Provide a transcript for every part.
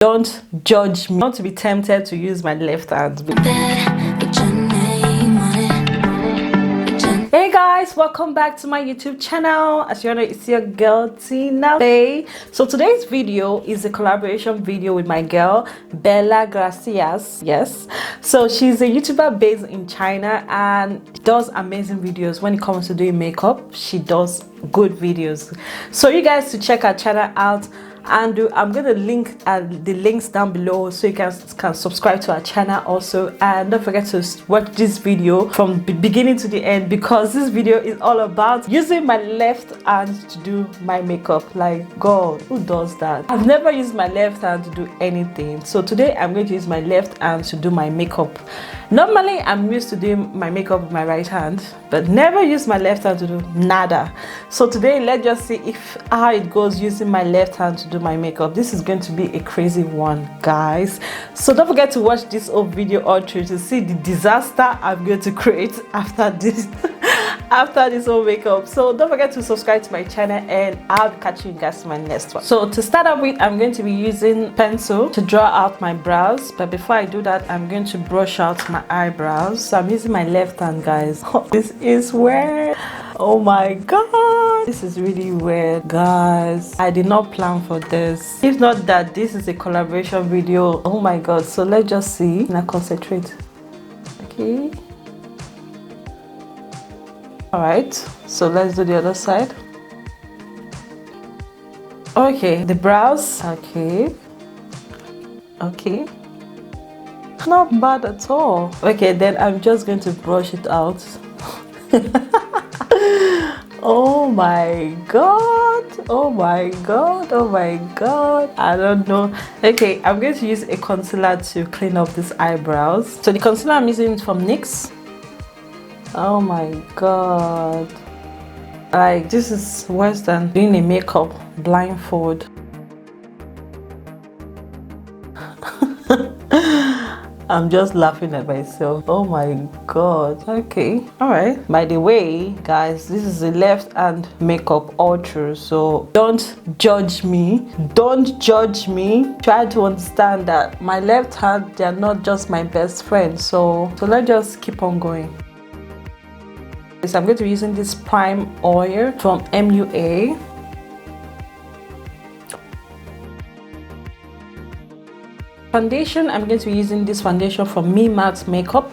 Don't judge me. Not to be tempted to use my left hand. Hey guys, welcome back to my YouTube channel. As you know, it's your girl Tynafey. So today's video is a collaboration video with my girl Bella Gracias. Yes, so she's a YouTuber based in China and does amazing videos when it comes to doing makeup. She does good videos, so you guys to check her channel out. And I'm going to link the links down below so you guys can subscribe to our channel also. And don't forget to watch this video from the beginning to the end, because this video is all about using my left hand to do my makeup. Like, God, who does that? I've never used my left hand to do anything, so today I'm going to use my left hand to do my makeup. Normally I'm used to doing my makeup with my right hand, but never use my left hand to do nada. So today let's just see how it goes using my left hand to do my makeup. This is going to be a crazy one, guys, so don't forget to watch this whole video all through to see the disaster I'm going to create after this after this whole makeup. So don't forget to subscribe to my channel, and I'll catch you guys in my next one. So to start off with, I'm going to be using pencil to draw out my brows, but before I do that, I'm going to brush out my eyebrows. So I'm using my left hand, guys. This is weird. Oh my god, this is really weird, guys. I did not plan for this. If not that this is a collaboration video, oh my god. So let's just see. Now concentrate. Okay, all right, so let's do the other side. Okay, the brows. Okay, not bad at all. Okay, then I'm just going to brush it out. Oh my god, oh my god, oh my god, I don't know. Okay, I'm going to use a concealer to clean up these eyebrows. So the concealer I'm using is from NYX. Oh my god, like, this is worse than doing a makeup blindfold. I'm just laughing at myself. Oh my god. Okay, all right. By the way, guys, this is the left hand makeup all through, so don't judge me. Don't judge me. Try to understand that my left hand, they are not just my best friend. So let's just keep on going. So I'm going to be using this prime oil from MUA. Foundation, I'm going to be using this foundation from Me Max Makeup.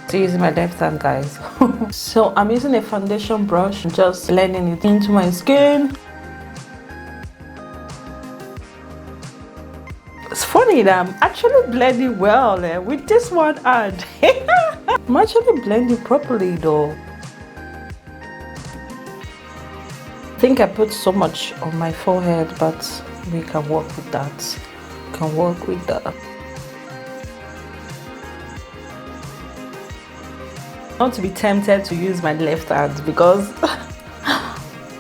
So using my left hand, guys. So I'm using a foundation brush, just blending it into my skin. It's funny that I'm actually blending well with this one hand. I'm actually blending properly though. I think I put so much on my forehead, but we can work with that. We can work with that. Not to be tempted to use my left hand, because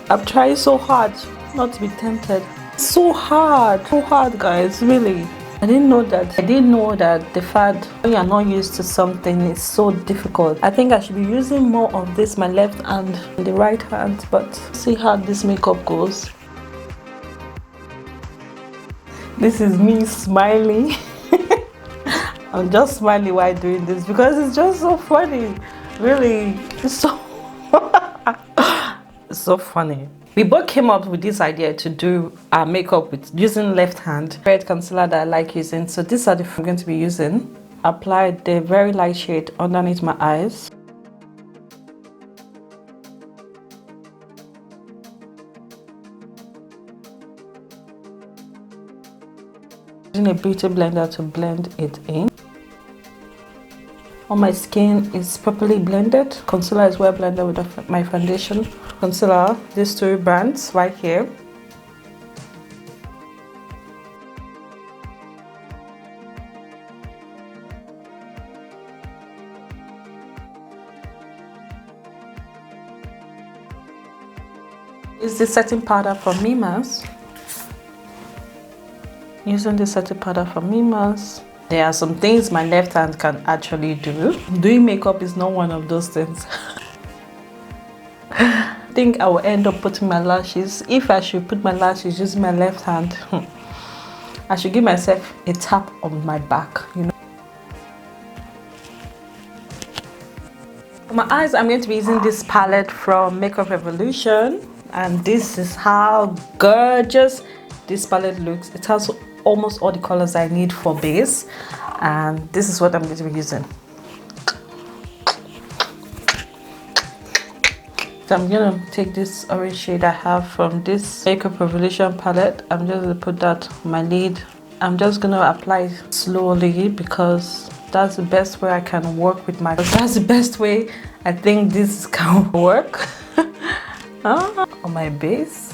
I'm trying so hard not to be tempted. So hard, guys, really. I didn't know that the fact when you're not used to something is so difficult. I think I should be using more of this, my left hand and the right hand, but see how this makeup goes. This is me smiling. I'm just smiling while doing this because it's just so funny. Really, it's so it's so funny. We both came up with this idea to do our makeup with using left hand. Red concealer that I like using. So these are the I'm going to be using. Apply the very light shade underneath my eyes. Using a beauty blender to blend it in. All my skin is properly blended. Concealer is well blended with my foundation. Concealer, these two brands right here. Is the setting powder from Mimas. Using the setting powder from Mimas. There are some things my left hand can actually do. Doing makeup is not one of those things. think I will end up putting my lashes. If I should put my lashes using my left hand, I should give myself a tap on my back, you know. For my eyes, I'm going to be using this palette from Makeup Revolution, and this is how gorgeous this palette looks. It has almost all the colors I need for base, and this is what I'm going to be using. So I'm gonna take this orange shade I have from this Makeup Revolution palette. I'm just gonna put that on my lid. I'm just gonna apply slowly because that's the best way I can work with my, that's the best way I think this can work on my base,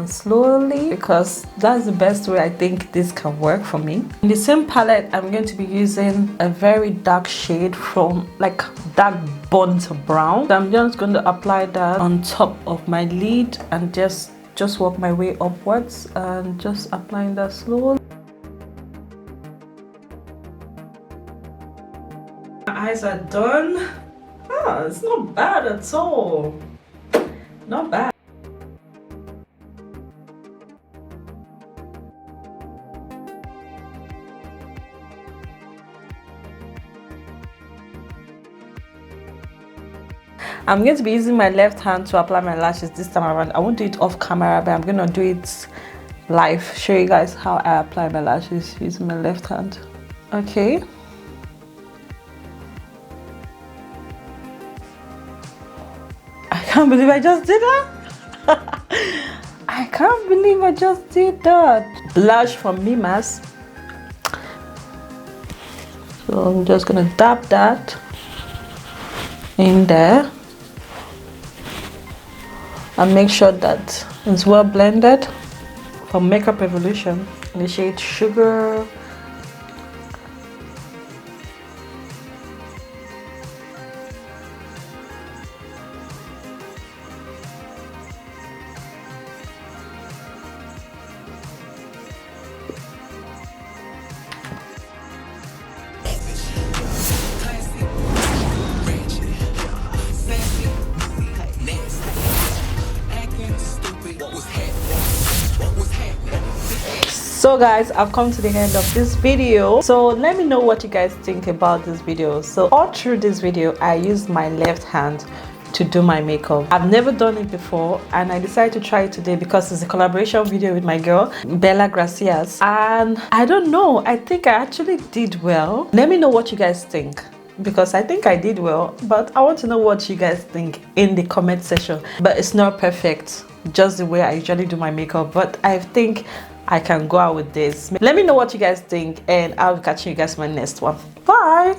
slowly, because that's the best way I think this can work for me. In the same palette, I'm going to be using a very dark shade from like dark burnt brown. So I'm just going to apply that on top of my lid and just work my way upwards and just applying that slowly. My eyes are done. It's not bad at all. Not bad. I'm going to be using my left hand to apply my lashes this time around. I won't do it off camera, but I'm going to do it live, show you guys how I apply my lashes using my left hand. Okay. I can't believe I just did that. I can't believe I just did that. Blush from Mimas. So I'm just going to dab that in there and make sure that it's well blended. From Makeup Revolution in the shade Sugar. So guys, I've come to the end of this video. So let me know what you guys think about this video. So all through this video, I used my left hand to do my makeup. I've never done it before, and I decided to try it today because it's a collaboration video with my girl Bella Gracias, and I don't know, I think I actually did well. Let me know what you guys think, because I think I did well, but I want to know what you guys think in the comment section. But it's not perfect, just the way I usually do my makeup, but I think I can go out with this. Let me know what you guys think, and I'll catch you guys in my next one. Bye.